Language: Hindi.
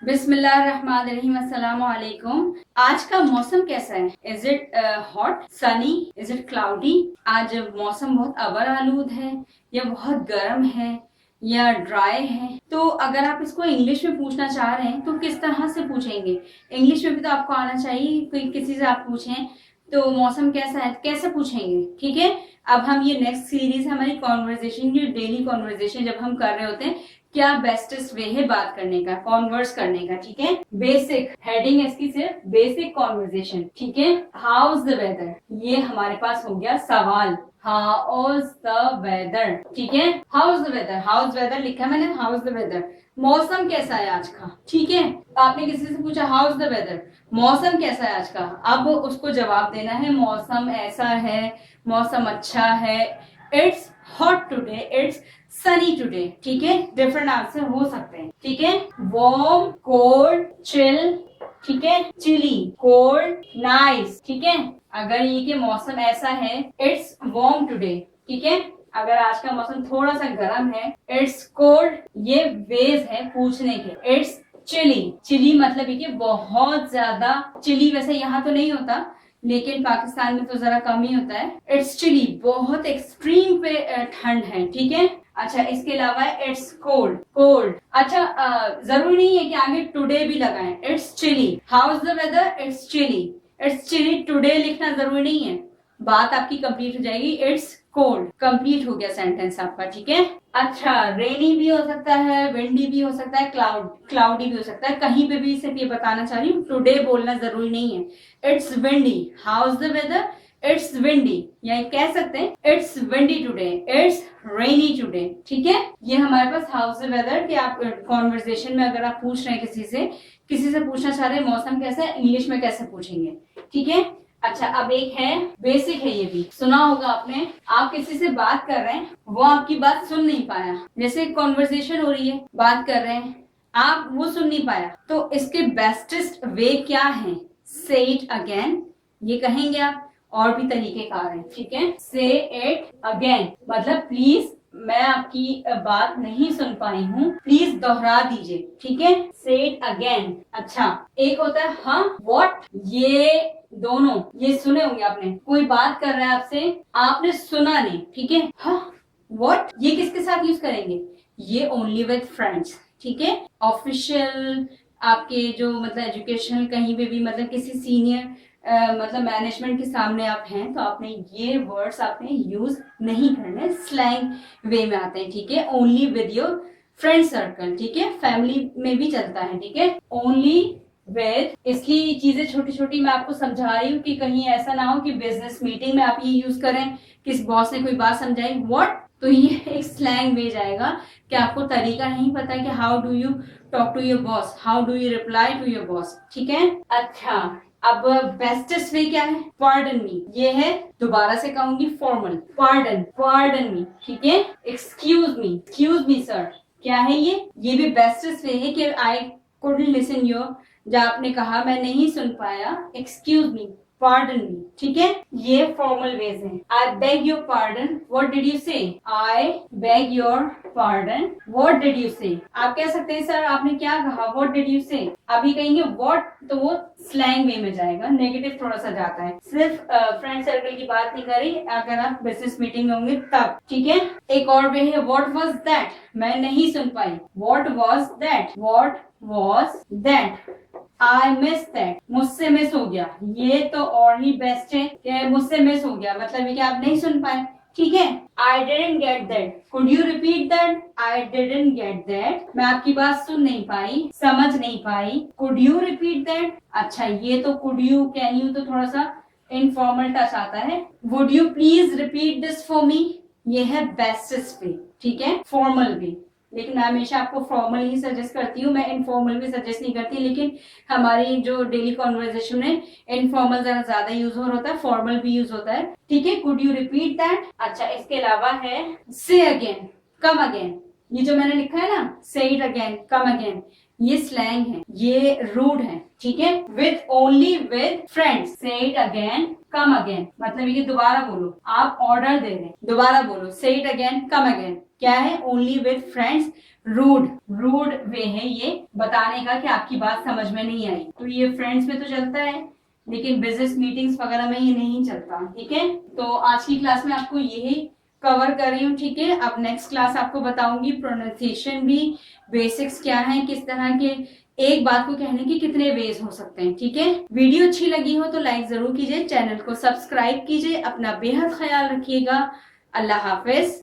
बिस्मिल्लाहिर्रहमानिर्रहीम, अस्सलाम वालेकुम। आज का मौसम कैसा है? Is it hot, Sunny, is it cloudy? आज मौसम बहुत अबर आलूद है या बहुत गर्म है या ड्राई है? तो अगर आप इसको इंग्लिश में पूछना चाह रहे हैं तो किस तरह से पूछेंगे? इंग्लिश में भी तो आपको आना चाहिए। कोई किसी से आप पूछें तो मौसम कैसा है, कैसे पूछेंगे? ठीक है, अब हम ये नेक्स्ट सीरीज हमारी कॉन्वर्जेशन की, डेली कॉन्वर्जेशन जब हम कर रहे होते हैं, क्या बेस्टेस्ट वे है बात करने का, कॉन्वर्स करने का। ठीक है, बेसिक हेडिंग है इसकी सिर्फ बेसिक कॉन्वर्जेशन। ठीक है, हाउ इज द वेदर, ये हमारे पास हो गया सवाल। How is the weather? ठीक है, how is the weather, how is weather लिखा है मैंने, हाउ इज द वेदर, मौसम कैसा है आज का। ठीक है, आपने किसी से पूछा हाउ इज द वेदर, मौसम कैसा है आज का, अब उसको जवाब देना है मौसम ऐसा है, मौसम अच्छा है, it's hot today, it's Sunny today. ठीक है, डिफरेंट आंसर हो सकते हैं। ठीक है, वार्म, कोल्ड, चिल, ठीक है, चिली, कोल्ड, नाइस। ठीक है, अगर ये कि मौसम ऐसा है, इट्स वार्म टुडे। ठीक है, अगर आज का मौसम थोड़ा सा गर्म है, इट्स कोल्ड, ये वेज है पूछने के। इट्स चिली, चिली मतलब ये कि बहुत ज्यादा, चिली वैसे यहाँ तो नहीं होता लेकिन पाकिस्तान में तो जरा कम ही होता है। इट्स चिली, बहुत एक्सट्रीम पे ठंड है। ठीक है, अच्छा, इसके अलावा इट्स कोल्ड, कोल्ड। अच्छा, जरूरी नहीं है कि आगे टुडे भी लगाएं। It's chilly, how is the weather, it's chilly, it's chilly today लिखना जरूरी नहीं है, बात आपकी कंप्लीट हो जाएगी। इट्स कोल्ड, कंप्लीट हो गया सेंटेंस आपका। ठीक है, अच्छा, रेनी भी हो सकता है, विंडी भी हो सकता है, क्लाउडी भी हो सकता है, कहीं पे भी सिर्फ ये बताना चाह रही हूँ, टुडे बोलना जरूरी नहीं है। It's windy, how is the weather, it's windy, या कह सकते हैं it's windy today, it's rainy today. ठीक है, ये हमारे पास हाउ इज द वेदर कि आप कॉन्वर्सेशन में अगर आप पूछ रहे हैं किसी से पूछना चाह रहे हैं मौसम कैसा है, इंग्लिश में कैसे पूछेंगे। ठीक है, अच्छा, अब एक है बेसिक है, ये भी सुना होगा आपने। आप किसी से बात कर रहे हैं, वो आपकी बात सुन नहीं पाया, जैसे कॉन्वर्सेशन हो रही है, बात कर रहे हैं आप, वो सुन नहीं पाया, तो इसके बेस्टेस्ट वे क्या है? से इट अगेन, ये कहेंगे आप, और भी तरीके कार हैं। ठीक है, से इट अगेन मतलब प्लीज मैं आपकी बात नहीं सुन पाई हूँ, प्लीज दोहरा दीजिए। ठीक है, से इट अगेन। अच्छा, एक होता है हाँ, व्हाट, ये दोनों ये सुने होंगे आपने, कोई बात कर रहा है आपसे, आपने सुना नहीं। ठीक है, हाँ, व्हाट, ये किसके साथ यूज करेंगे? ये ओनली विद फ्रेंड्स। ठीक है, ऑफिशियल आपके जो मतलब एजुकेशनल कहीं पे भी, मतलब किसी सीनियर मतलब मैनेजमेंट के सामने आप हैं तो आपने ये वर्ड्स आपने यूज नहीं करने, स्लैंग वे में आते हैं। ठीक है, only with your friend circle. ठीक है, फैमिली में भी चलता है। ठीक है, ओनली विद, इसलिए चीजें छोटी छोटी मैं आपको समझा रही हूँ कि कहीं ऐसा ना हो कि बिजनेस मीटिंग में आप ये यूज करें, किस बॉस ने कोई बात समझाई, व्हाट, तो ये एक स्लैंग वे जाएगा कि आपको तरीका नहीं पता कि how do you talk to your boss, how do you reply to your boss. ठीक है, अच्छा, अब बेस्टेस्ट वे क्या है? पार्डन मी, ये है, दोबारा से कहूंगी फॉर्मल, पार्डन, पार्डन मी। ठीक है, एक्सक्यूज मी सर, क्या है ये भी बेस्टेस्ट वे है कि आई कुडंट लिसन योर, जब आपने कहा मैं नहीं सुन पाया, एक्सक्यूज मी, पार्डन मी। ठीक है, ये फॉर्मल वेज हैं। I beg your pardon, what did you say, I beg your pardon, what did you say. आप कह सकते हैं सर आपने क्या कहा, व्हाट डिड यू से, अभी कहेंगे व्हाट तो वो स्लैंग वे में जाएगा, नेगेटिव थोड़ा सा जाता है। सिर्फ फ्रेंड सर्कल की बात नहीं करी, अगर आप बिजनेस मीटिंग में होंगे तब। ठीक है, एक और वे है व्हाट वाज दैट, मैं नहीं सुन पाई, what was that, what was that, I miss that, मुझसे मिस हो गया, ये तो और ही बेस्ट है कि मुझसे मिस हो गया, मतलब ये कि आप नहीं सुन पाए। ठीक है, I didn't get that, could you repeat that, I didn't get that, मैं आपकी बात सुन नहीं पाई, समझ नहीं पाई, कुड यू रिपीट दैट। अच्छा, ये तो कुड यू, कैन यू तो थोड़ा सा इनफॉर्मल टच आता है। Would you please repeat this for me, ये है बेस्टेस्ट वे। ठीक है, फॉर्मल वे, लेकिन मैं हमेशा आपको फॉर्मल ही सजेस्ट करती हूँ, मैं इनफॉर्मल भी सजेस्ट नहीं करती, लेकिन हमारी जो डेली कॉन्वर्सेशन में इनफॉर्मल जरा ज्यादा यूज होता है, फॉर्मल भी यूज होता है। ठीक है, कुड यू रिपीट दैट। अच्छा, इसके अलावा है से अगेन, कम अगेन, ये जो मैंने लिखा है ना, से इट अगेन, कम अगेन, ये स्लैंग है, ये रूड है। ठीक है। विथ ओनली विथ फ्रेंड्स, से इट अगेन, कम अगेन, मतलब ये दोबारा बोलो, आप ऑर्डर दे रहे हैं, दोबारा बोलो, से इट अगेन, कम अगेन। क्या है? Only with friends. Rude, rude way है ये बताने का कि आपकी बात समझ में नहीं आई, तो ये फ्रेंड्स में तो चलता है, लेकिन बिजनेस मीटिंग्स वगैरह में ये नहीं चलता। ठीक है, तो आज की क्लास में आपको यही कवर कर रही हूँ। ठीक है, अब नेक्स्ट क्लास आपको बताऊंगी प्रोनाउंसिएशन भी, बेसिक्स क्या है, किस तरह के एक बात को कहने के कितने वेज हो सकते हैं। ठीक है, वीडियो अच्छी लगी हो तो लाइक जरूर कीजिए, चैनल को सब्सक्राइब कीजिए, अपना बेहद ख्याल रखिएगा। अल्लाह हाफिज।